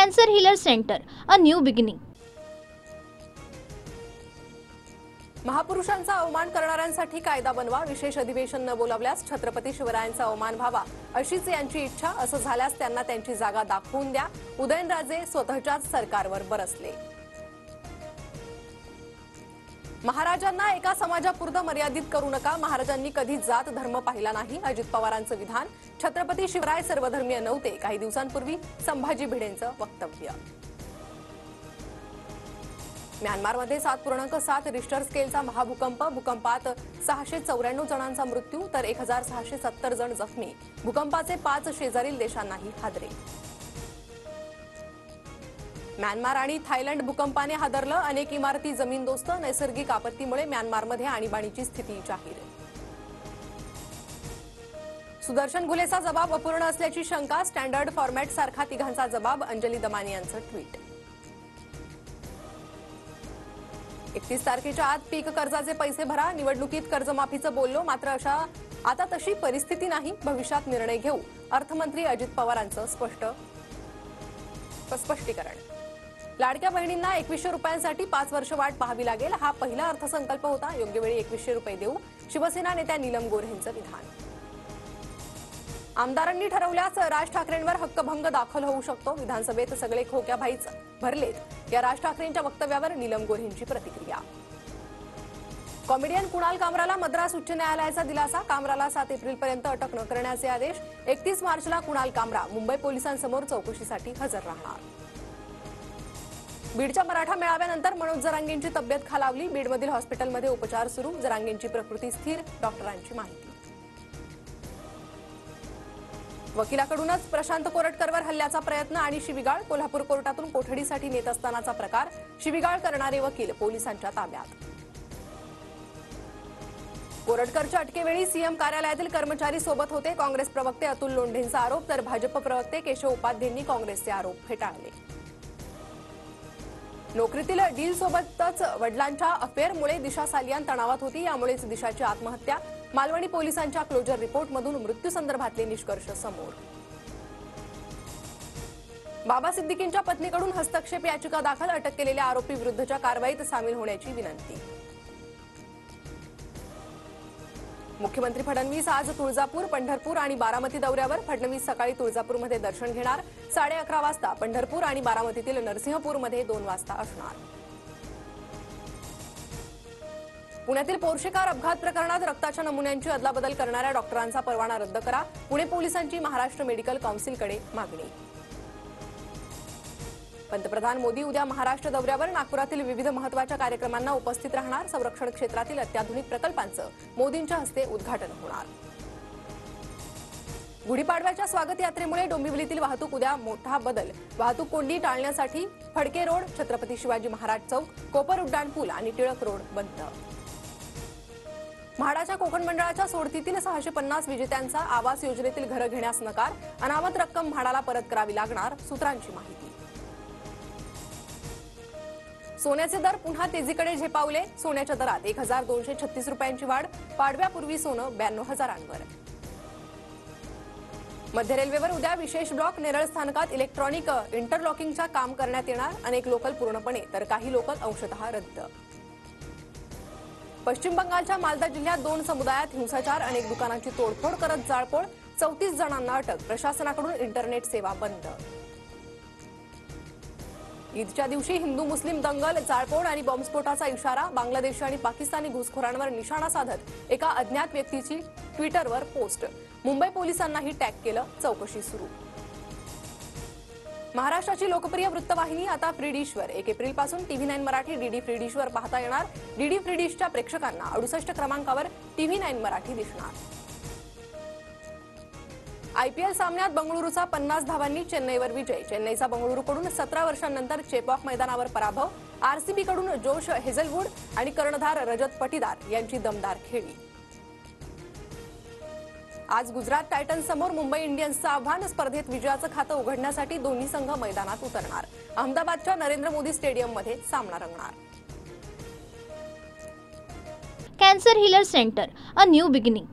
Cancer Healer Center, a new beginning. महापुरुषांचा अवमान करणाऱ्यांसाठी कायदा बनवा, विशेष अधिवेशन न बोलावल्यास छत्रपती शिवरायांचा अवमान व्हावा अशीच यांची इच्छा, असं झाल्यास त्यांना त्यांची जागा दाखवून द्या. उदयनराजे स्वतःच्याच सरकारवर बरसले. महाराजांना एका समाजापुरतं मर्यादित करू नका, महाराजांनी कधी जात धर्म पाहिला नाही, अजित पवारांचं विधान. छत्रपती शिवराय सर्वधर्मीय नव्हते, काही दिवसांपूर्वी संभाजी भिडेंचं वक्तव्य. म्यानमारमध्ये 7.7 रिश्टर स्केलचा महाभूकंप, भूकंपात 694 जणांचा मृत्यू तर 1670 जण जखमी. भूकंपाचे 5 शेजारील देशांनाही हादरे. म्यानमार आणि थायलंड भूकंपाने हादरलं, अनेक इमारती जमीनदोस्त. नैसर्गिक आपत्तीमुळे म्यानमारमध्ये आणीबाणीची स्थिती जाहीर. सुदर्शन घुलेचा जबाब अपूर्ण असल्याची शंका, स्टँडर्ड फॉर्मॅट सारखा तिघांचा जबाब. अंजली दमानी यांचं ट्विट. 31 तारखेच्या आत पीक कर्जाचे पैसे भरा, निवडणुकीत कर्जमाफीचं बोललो, मात्र आता तशी परिस्थिती नाही, भविष्यात निर्णय घेऊ. अर्थमंत्री अजित पवारांचं स्पष्टीकरण. लाडक्या बहिणींना 2100 रुपयांसाठी 5 वर्ष वाट पाहावी लागेल, हा पहिला अर्थसंकल्प होता, योग्य वेळी 2100 रुपये देऊ. शिवसेना नेत्या नीलम गोऱ्हेंचं विधान. आमदारांनी ठरवल्यास राज ठाकरेंवर हक्कभंग दाखल होऊ शकतो, विधानसभेत सगळे खोक्याभाईच भरलेत, या राज ठाकरेंच्या वक्तव्यावर नीलम गोऱ्हेंची प्रतिक्रिया. कॉमेडियन कुणाल कामराला मद्रास उच्च न्यायालयाचा दिलासा, कामराला 7 एप्रिलपर्यंत अटक न करण्याचे आदेश. 31 मार्चला कुणाल कामरा मुंबई पोलिसांसमोर चौकशीसाठी हजर राहणार. बीडच्या मराठा मेळाव्यानंतर मनोज जरांगेंची तब्येत खालावली, बीडमधील हॉस्पिटलमध्ये उपचार सुरू, जरांगेंची प्रकृती स्थिर, डॉक्टरांची माहिती. वकिलाकडूनच प्रशांत कोरटकरवर हल्ल्याचा प्रयत्न आणि शिवीगाळ, कोल्हापूर कोर्टातून कोठडीसाठी नेत असतानाचा प्रकार, शिवीगाळ करणारे वकील पोलिसांच्या ताब्यात. कोरटकरच्या अटकेवेळी सीएम कार्यालयातील कर्मचारी सोबत होते, काँग्रेस प्रवक्ते अतुल लोंढेंचा आरोप, तर भाजप प्रवक्ते केशव उपाध्येंनी काँग्रेसचे आरोप फेटाळले. नोकरीतील डीलसोबतच वडिलांच्या अफेअरमुळे दिशा सालियान तणावात होती, यामुळेच दिशाची आत्महत्या. मालवणी पोलिसांच्या क्लोजर रिपोर्टमधून मृत्यूसंदर्भातले निष्कर्ष समोर. बाबा सिद्दीकींच्या पत्नीकडून हस्तक्षेप याचिका दाखल, अटक केलेल्या आरोपी विरुद्धच्या कारवाईत सामील होण्याची विनंती. मुख्यमंत्री फडणवीस आज तुळजापूर, पंढरपूर आणि बारामती दौऱ्यावर. फडणवीस सकाळी तुळजापूरमध्ये दर्शन घेणार, 11:30 वाजता पंढरपूर आणि बारामतीतील नरसिंहपूरमध्ये 2 वाजता असणार. पुण्यातील पोर्शे कार अपघात प्रकरणात रक्ताच्या नमुन्यांची अदलाबदल करणाऱ्या डॉक्टरांचा परवाना रद्द करा, पुणे पोलिसांची महाराष्ट्र मेडिकल काउन्सिलकडे मागणी. पंतप्रधान मोदी उद्या महाराष्ट्र दौऱ्यावर, नागपुरातील विविध महत्त्वाच्या कार्यक्रमांना उपस्थित राहणार. संरक्षण क्षेत्रातील अत्याधुनिक प्रकल्पांचं मोदींच्या हस्ते उद्घाटन होणार. गुढीपाडव्याच्या स्वागत यात्रेमुळे डोंबिवलीतील वाहतूक उद्या मोठा बदल, वाहतूक कोंडी टाळण्यासाठी फडके रोड, छत्रपती शिवाजी महाराज चौक, कोपर उड्डाण पूल आणि टिळक रोड बंद. म्हाडाच्या कोकण मंडळाच्या सोडतीतील 650 विजेत्यांचा आवास योजनेतील घरं घेण्यास नकार, अनामत रक्कम म्हाडाला परत करावी लागणार, सूत्रांची माहिती. सोन्याचे दर पुन्हा तेजीकडे झेपावले, सोन्याच्या दरात 1236 रुपयांची वाढ, पाडव्यापूर्वी सोनं 92,000वर. मध्य रेल्वेवर उद्या विशेष ब्लॉक, नेरळ स्थानकात इलेक्ट्रॉनिक इंटरलॉकिंगचं काम करण्यात येणार, अनेक लोकल पूर्णपणे तर काही लोकल अंशतः रद्द. पश्चिम बंगालच्या मालदा जिल्ह्यात 2 समुदायात हिंसाचार, अनेक दुकानांची तोडफोड करत जाळपोळ, 34 जणांना अटक, प्रशासनाकडून इंटरनेट सेवा बंद. ईदच्या दिवशी हिंदू मुस्लिम दंगल, जाळपोळ आणि बॉम्बस्फोटाचा इशारा, बांगलादेशी आणि पाकिस्तानी घुसखोरांवर निशाणा साधत एका अज्ञात व्यक्तीची ट्विटरवर पोस्ट, मुंबई पोलिसांनाही टॅग केलं, चौकशी सुरू. महाराष्ट्राची लोकप्रिय वृत्तवाहिनी आता फ्री डिशवर, 1 एप्रिलपासून TV9 मराठी डीडी फ्री डिशवर पाहता येणार. डीडी फ्री डिशच्या प्रेक्षकांना 68 क्रमांकावर TV9 मराठी दिसणार. IPL सामन्यात बंगळुरूचा 50 धावांनी चेन्नईवर विजय, चेन्नईचा बंगळुरूकडून 17 वर्षांनंतर चेपॉक मैदानावर पराभव, RCBकडून जोश हेझलवूड आणि कर्णधार रजत पटीदार यांची दमदार खेळी. आज गुजरात टायटन्स समोर मुंबई इंडियन्सचं आव्हान, स्पर्धेत विजयाचं खातं उघडण्यासाठी दोन्ही संघ मैदानात उतरणार. अहमदाबादच्या नरेंद्र मोदी स्टेडियममध्ये सामना रंगणार. Cancer Healer Center, a new beginning.